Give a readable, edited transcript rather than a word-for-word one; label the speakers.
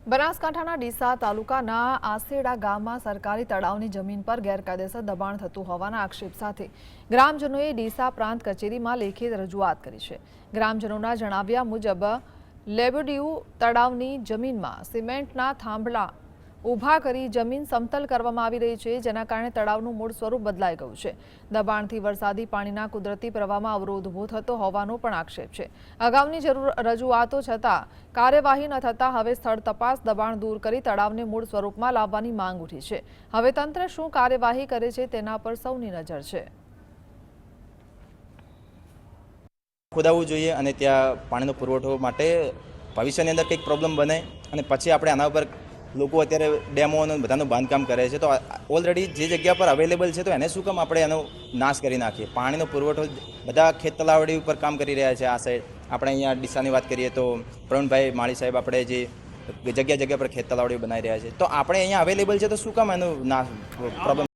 Speaker 1: બનાસકાંઠાના ડીસા તાલુકાના આસેડા ગામમાં સરકારી તળાવની જમીન પર ગેરકાયદેસર દબાણ થતું હોવાના આક્ષેપ સાથે ગ્રામજનોએ ડીસા પ્રાંત કચેરીમાં લેખિત રજૂઆત કરી છે। ગ્રામજનોના જણાવ્યા મુજબ લેબડિયુ તળાવની જમીનમાં સિમેન્ટના થાંભલા ઊભા કરી જમીન સમતલ કરવામાં આવી રહી છે, જેના કારણે તળાવનું મૂળ સ્વરૂપ બદલાઈ ગયું છે। દબાણથી વરસાદી પાણીના કુદરતી પ્રવાહમાં અવરોધ ઊભો થતો હોવાનો પણ આક્ષેપ છે। અગાઉની રજૂઆતો છતાં કાર્યવાહી ન થતાં હવે સ્થળ તપાસ દબાણ દૂર કરી તળાવને મૂળ સ્વરૂપમાં લાવવાની માંગ ઉઠી છે। હવે તંત્ર શું કાર્યવાહી કરે છે તેના પર સૌની નજર છે।
Speaker 2: ખોદાવવું જોઈએ અને ત્યાં પાણીનો પુરવઠો માટે ભવિષ્યની અંદર કંઈક પ્રોબ્લેમ બને અને પછી આપણે આના ઉપર લોકો અત્યારે ડેમો અને બધાનું બાંધકામ કરે છે, તો ઓલરેડી જે જગ્યા પર અવેલેબલ છે તો એને શું કામ આપણે એનો નાશ કરી નાખીએ। પાણીનો પુરવઠો બધા ખેત તલાવડી ઉપર કામ કરી રહ્યા છે। આ સાઈડ આપણે અહીંયા ડીસાની વાત કરીએ તો પ્રવીણભાઈ માળી સાહેબ આપણે જે જગ્યા પર ખેત તલાવડી બનાવી રહ્યા છે, તો આપણે અહીંયા અવેલેબલ છે તો શું કામ એનો નાશ પ્રોબ્લેમ